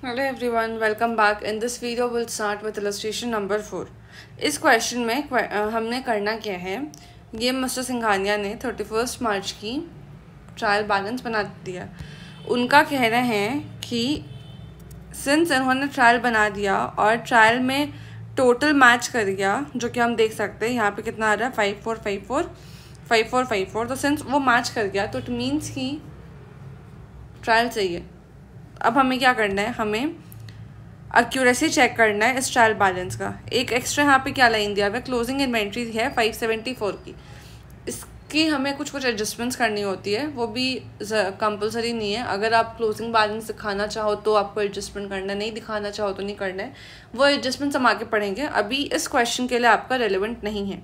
Hello everyone, welcome back. In this video we'll start with illustration number 4. इस question में हमने करना क्या है, ये मिस्टर सिंघानिया ने 31 मार्च की ट्रायल बैलेंस बना दिया। उनका कहना है कि सिंस इन्होंने ट्रायल बना दिया और ट्रायल में टोटल मैच कर गया, जो कि हम देख सकते हैं यहाँ पे कितना आ रहा है 5454 5454, तो सिंस वो मैच कर गया तो इट मीन्स कि ट्रायल सही है। अब हमें क्या करना है, हमें एक्यूरेसी चेक करना है इस ट्रायल बैलेंस का। एक एक्स्ट्रा यहाँ पे क्या लाइन दिया हुआ है, क्लोजिंग इन्वेंट्री है 574 की, इसकी हमें कुछ एडजस्टमेंट्स करनी होती है, वो भी कंपलसरी नहीं है। अगर आप क्लोजिंग बैलेंस दिखाना चाहो तो आपको एडजस्टमेंट करना है, नहीं दिखाना चाहो तो नहीं करना है। वो एडजस्टमेंट्स हम आगे पढ़ेंगे, अभी इस क्वेश्चन के लिए आपका रेलिवेंट नहीं है।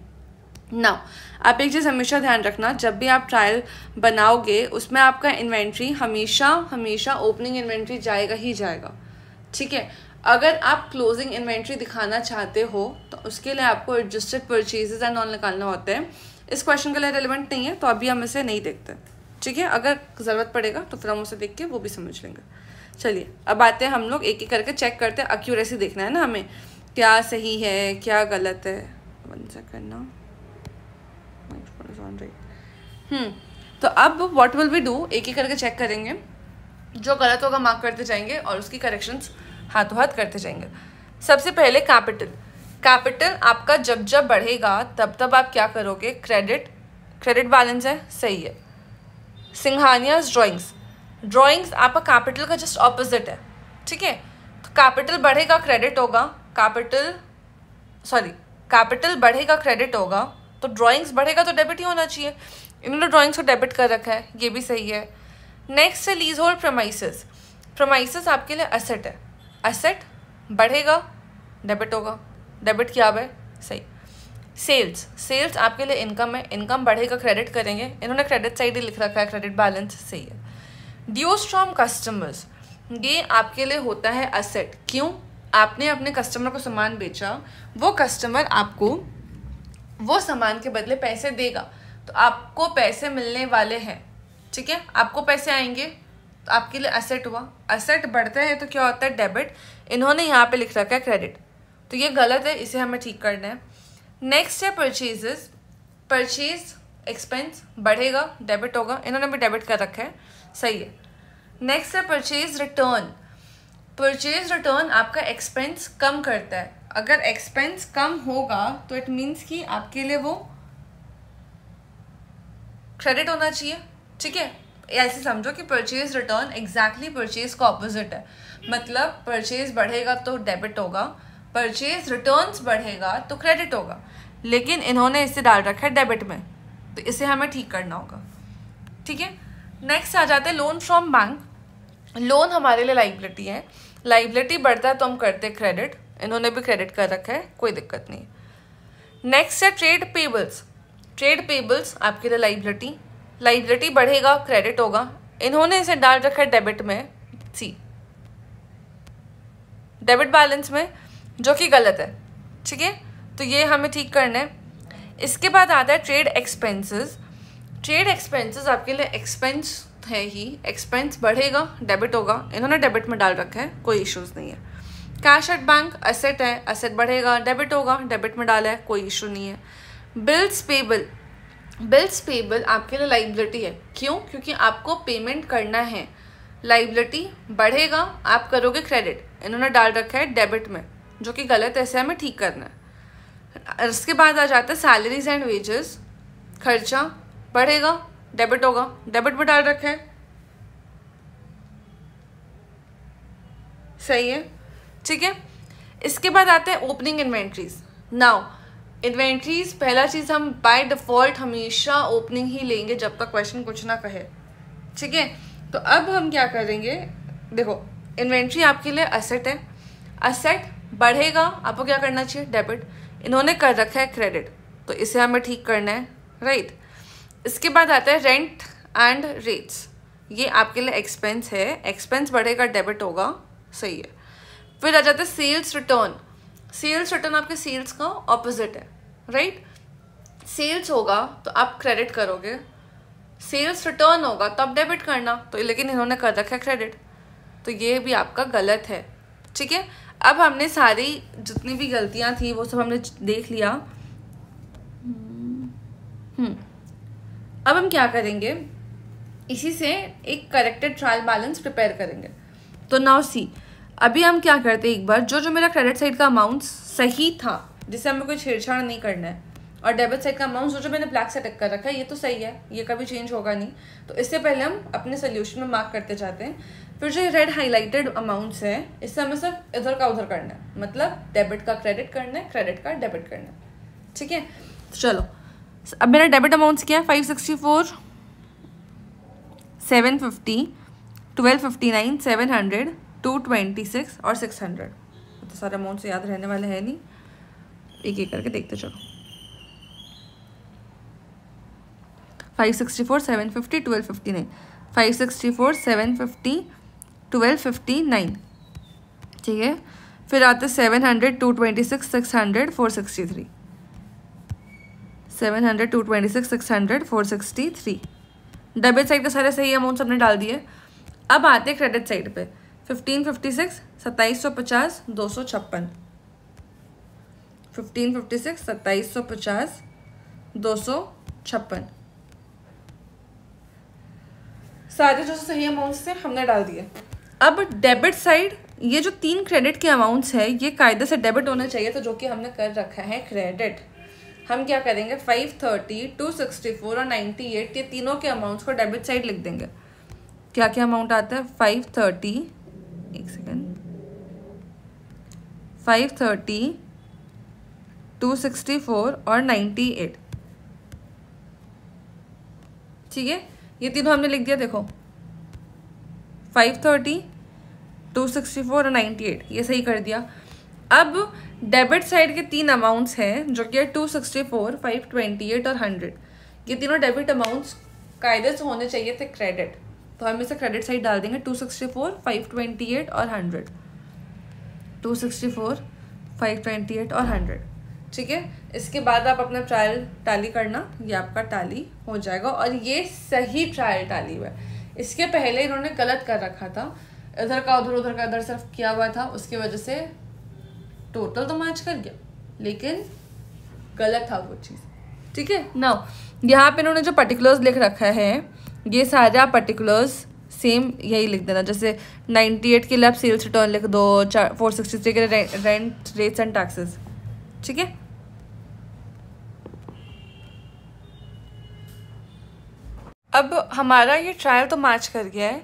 नाउ आप एक चीज़ हमेशा ध्यान रखना, जब भी आप ट्रायल बनाओगे उसमें आपका इन्वेंट्री हमेशा ओपनिंग इन्वेंट्री जाएगा ही जाएगा, ठीक है। अगर आप क्लोजिंग इन्वेंट्री दिखाना चाहते हो तो उसके लिए आपको एडजस्टेड परचेजेस एंड ऑल निकालना होता है। इस क्वेश्चन के लिए रेलिवेंट नहीं है तो अभी हम इसे नहीं देखते, ठीक है। अगर ज़रूरत पड़ेगा तो फिर हम उसे देख के वो भी समझ लेंगे। चलिए अब आते हैं, हम लोग एक एक करके चेक करते हैं। एक्यूरेसी देखना है ना हमें, क्या सही है क्या गलत है। वन सेकंड ना, तो अब व्हाट विल वी डू, एक एक करके चेक करेंगे, जो गलत होगा मार्क करते जाएंगे और उसकी करेक्शंस हाथों हाथ करते जाएंगे। सबसे पहले कैपिटल आपका जब जब बढ़ेगा तब तब आप क्या करोगे, क्रेडिट बैलेंस है, सही है। सिंघानियाज ड्राइंग्स आपका कैपिटल का जस्ट ऑपोजिट है, ठीक है। तो कैपिटल बढ़ेगा क्रेडिट होगा, कैपिटल बढ़ेगा क्रेडिट होगा, तो ड्राइंग्स बढ़ेगा तो डेबिट ही होना चाहिए। इन्होंने ड्राइंग्स को डेबिट कर रखा है, ये भी सही है। नेक्स्ट है लीज होल्ड प्रेमाइसेस आपके लिए एसेट है, एसेट बढ़ेगा डेबिट होगा, डेबिट किया है, सही। सेल्स आपके लिए इनकम है, इनकम बढ़ेगा क्रेडिट करेंगे, इन्होंने क्रेडिट साइड ही लिख रखा है, क्रेडिट बैलेंस सही है। ड्यूज फ्रॉम कस्टमर्स, ये आपके लिए होता है एसेट। क्यों, आपने अपने कस्टमर को सामान बेचा, वो कस्टमर आपको वो सामान के बदले पैसे देगा, तो आपको पैसे मिलने वाले हैं, ठीक है। आपको पैसे आएंगे तो आपके लिए एसेट हुआ। एसेट बढ़ता है तो क्या होता है, डेबिट। इन्होंने यहाँ पे लिख रखा है क्रेडिट, तो ये गलत है, इसे हमें ठीक करना है। नेक्स्ट है परचेज एक्सपेंस बढ़ेगा डेबिट होगा, इन्होंने भी डेबिट कर रखा है, सही है। नेक्स्ट है परचेज रिटर्न आपका एक्सपेंस कम करता है। अगर एक्सपेंस कम होगा तो इट मीन्स कि आपके लिए वो क्रेडिट होना चाहिए, ठीक है। ऐसे समझो कि परचेज रिटर्न एग्जैक्टली परचेज का ऑपोजिट है, मतलब परचेज बढ़ेगा तो डेबिट होगा, परचेज रिटर्न्स बढ़ेगा तो क्रेडिट होगा, लेकिन इन्होंने इसे डाल रखा है डेबिट में, तो इसे हमें ठीक करना होगा, ठीक है। नेक्स्ट आ जाते हैं लोन फ्रॉम बैंक। लोन हमारे लिए लाइबिलिटी है, लाइबिलिटी बढ़ता है तो हम करते क्रेडिट, इन्होंने भी क्रेडिट कर रखा है, कोई दिक्कत नहीं। नेक्स्ट है ट्रेड पेबल्स आपके लिए लाइबिलिटी बढ़ेगा क्रेडिट होगा, इन्होंने इसे डाल रखा है डेबिट में, सी डेबिट बैलेंस में, जो कि गलत है, ठीक है। तो ये हमें ठीक करना है। इसके बाद आता है ट्रेड एक्सपेंसेस आपके लिए एक्सपेंस है ही, एक्सपेंस बढ़ेगा डेबिट होगा, इन्होंने डेबिट में डाल रखा है, कोई इश्यूज नहीं है। कैश एट बैंक एसेट है, एसेट बढ़ेगा डेबिट होगा, डेबिट में डाला है, कोई इशू नहीं है। बिल्स पेबल आपके लिए लाइबिलिटी है। क्यों, क्योंकि आपको पेमेंट करना है, लाइबिलिटी बढ़ेगा, आप करोगे क्रेडिट, इन्होंने डाल रखा है डेबिट में, जो कि गलत है, ऐसे हमें ठीक करना है। इसके बाद आ जाता है सैलरीज एंड वेजेस, खर्चा बढ़ेगा डेबिट होगा, डेबिट में डाल रखा है, सही है, ठीक है। इसके बाद आते हैं ओपनिंग इन्वेंट्रीज। नाउ इन्वेंट्रीज पहला चीज़, हम बाय डिफॉल्ट हमेशा ओपनिंग ही लेंगे जब तक क्वेश्चन कुछ ना कहे, ठीक है। तो अब हम क्या करेंगे, देखो इन्वेंट्री आपके लिए एसेट है, एसेट बढ़ेगा, आपको क्या करना चाहिए, डेबिट, इन्होंने कर रखा है क्रेडिट, तो इसे हमें ठीक करना है, राइट। इसके बाद आता है रेंट एंड रेट्स, ये आपके लिए एक्सपेंस है, एक्सपेंस बढ़ेगा डेबिट होगा, सही है। फिर आ जाता है सेल्स रिटर्न आपके सेल्स का ऑपोजिट है, राइट। सेल्स होगा तो आप क्रेडिट करोगे, सेल्स रिटर्न होगा तो आप डेबिट करना, तो लेकिन इन्होंने कर रखा है क्रेडिट, तो ये भी आपका गलत है। ठीक है, अब हमने सारी जितनी भी गलतियां थी वो सब हमने देख लिया। अब हम क्या करेंगे, इसी से एक करेक्टेड ट्रायल बैलेंस प्रिपेयर करेंगे। तो नाउ सी, अभी हम क्या करते हैं, एक बार जो मेरा क्रेडिट साइड का अमाउंट सही था, जिससे हमें कोई छेड़छाड़ नहीं करना है, और डेबिट साइड का अमाउंट जो मैंने ब्लैक से टिक कर रखा है ये तो सही है, ये कभी चेंज होगा नहीं। तो इससे पहले हम अपने सोल्यूशन में मार्क करते जाते हैं। फिर जो रेड हाईलाइटेड अमाउंट्स है, इससे हमें सिर्फ इधर का उधर करना है, मतलब डेबिट का क्रेडिट करना है, क्रेडिट का डेबिट करना है। ठीक है, तो चलो अब मेरा डेबिट अमाउंट्स क्या है, 564, 750, 1259, 700, 226 और 600। तो सारे अमाउंट्स याद रहने वाले हैं नहीं, एक एक करके देखते चलो। 564, 750, 1259, 564, 750, 1259। ठीक है, फिर आते 700, 226, 600, 463, 700, 226, 600, 463। डेबिट साइड का सारे सही अमाउंट हमने डाल दिए। अब आते हैं क्रेडिट साइड पे, 1556, 2750, 256, 1556, 2750, 256। सारे जो सही अमाउंट्स थे हमने डाल दिए। अब डेबिट साइड, ये जो 3 क्रेडिट के अमाउंट्स है ये कायदे से डेबिट होना चाहिए, तो जो कि हमने कर रखा है क्रेडिट। हम क्या करेंगे, 530, 264 और 98, ये तीनों के अमाउंट्स को डेबिट साइड लिख देंगे। क्या क्या अमाउंट आता है, 530, एक सेकेंड, 530, 264 और 98। ठीक है, ये तीनों हमने लिख दिया। देखो 530, 264 और 98, ये सही कर दिया। अब डेबिट साइड के 3 अमाउंट्स हैं जो कि 264, 528 और 100। ये तीनों डेबिट अमाउंट्स कायदे से होने चाहिए थे क्रेडिट, तो हम इसे क्रेडिट साइड डाल देंगे। 264, 528 और 100, 264, 528 और 100। ठीक है, इसके बाद आप अपना ट्रायल टैली करना, ये आपका टैली हो जाएगा। और ये सही ट्रायल टैली है, इसके पहले इन्होंने गलत कर रखा था, इधर का उधर, उधर का इधर सिर्फ किया हुआ था, उसकी वजह से टोटल तो मैच कर गया लेकिन गलत था वो चीज़। ठीक है, नाउ यहाँ पे इन्होंने जो पर्टिकुलर्स लिख रखा है, ये सारा पर्टिकुलर्स सेम यही लिख देना। जैसे 98 के लिए आप सेल्स रिटर्न लिख दो, 463 के लिए रेंट रेट्स एंड टैक्सेस। ठीक है, अब हमारा ये ट्रायल तो मैच कर गया है।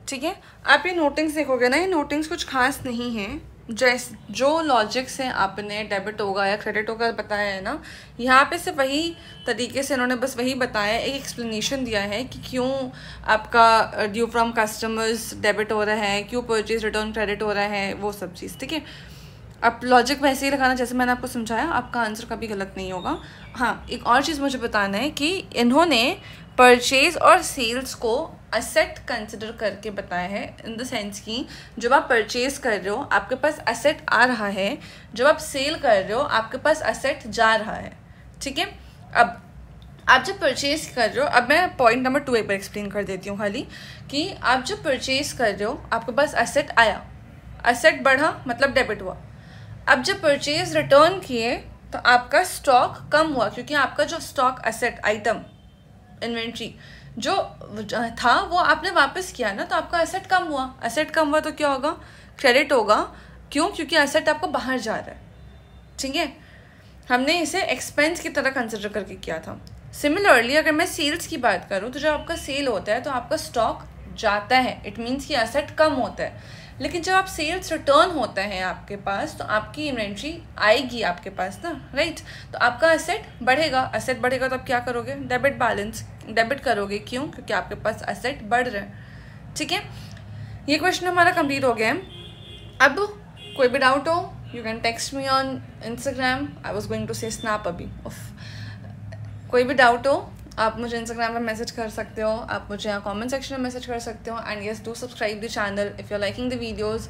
ठीक है, आप ये नोटिंग्स देखोगे ना, ये नोटिंग्स कुछ खास नहीं है। जो लॉजिक से आपने डेबिट होगा या क्रेडिट होगा बताया है ना, यहाँ पे से वही तरीके से इन्होंने बस वही बताया, एक एक्सप्लेनेशन दिया है कि क्यों आपका ड्यू फ्रॉम कस्टमर्स डेबिट हो रहा है, क्यों परचेज रिटर्न क्रेडिट हो रहा है, वो सब चीज़। ठीक है, आप लॉजिक वैसे ही लगाना जैसे मैंने आपको समझाया, आपका आंसर कभी गलत नहीं होगा। हाँ, एक और चीज़ मुझे बताना है कि इन्होंने परचेज और सेल्स को असेट कंसिडर करके बताया है, इन द सेंस कि जब आप परचेज कर रहे हो आपके पास असेट आ रहा है, जब आप सेल कर रहे हो आपके पास असेट जा रहा है। ठीक है, अब आप जब परचेज कर रहे हो, अब मैं पॉइंट नंबर 2 एक बार एक्सप्लेन कर देती हूँ खाली, कि आप जब परचेज कर रहे हो आपके पास असेट आया, असेट बढ़ा मतलब डेबिट हुआ। अब जब परचेज रिटर्न किए तो आपका स्टॉक कम हुआ, क्योंकि आपका जो स्टॉक असेट आइटम इन्वेंट्री जो था वो आपने वापस किया ना, तो आपका असेट कम हुआ। असेट कम हुआ तो क्या होगा, क्रेडिट होगा। क्यों, क्योंकि असेट आपको बाहर जा रहा है। ठीक है, हमने इसे एक्सपेंस की तरह कंसिडर करके किया था। सिमिलरली अगर मैं सेल्स की बात करूँ तो जब आपका सेल होता है तो आपका स्टॉक जाता है, इट मीन्स कि असेट कम होता है। लेकिन जब आप सेल्स रिटर्न होता है आपके पास तो आपकी इन्वेंट्री आएगी आपके पास ना, राइट। तो आपका असेट बढ़ेगा, असेट बढ़ेगा तो आप क्या करोगे, डेबिट बैलेंस डेबिट करोगे। क्यों, क्योंकि आपके पास असेट बढ़ रहे हैं। ठीक है, ये क्वेश्चन हमारा कंप्लीट हो गया है। अब कोई भी डाउट हो, you can text me on Instagram, I was going to say snap अभी। कोई भी डाउट हो आप मुझे इंस्टाग्राम में मैसेज कर सकते हो, आप मुझे यहाँ कमेंट सेक्शन में मैसेज कर सकते हो। And yes, do subscribe the channel if you are liking the videos,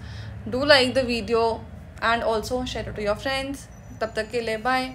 do like the video and also share it to your friends. तब तक के लिए बाय।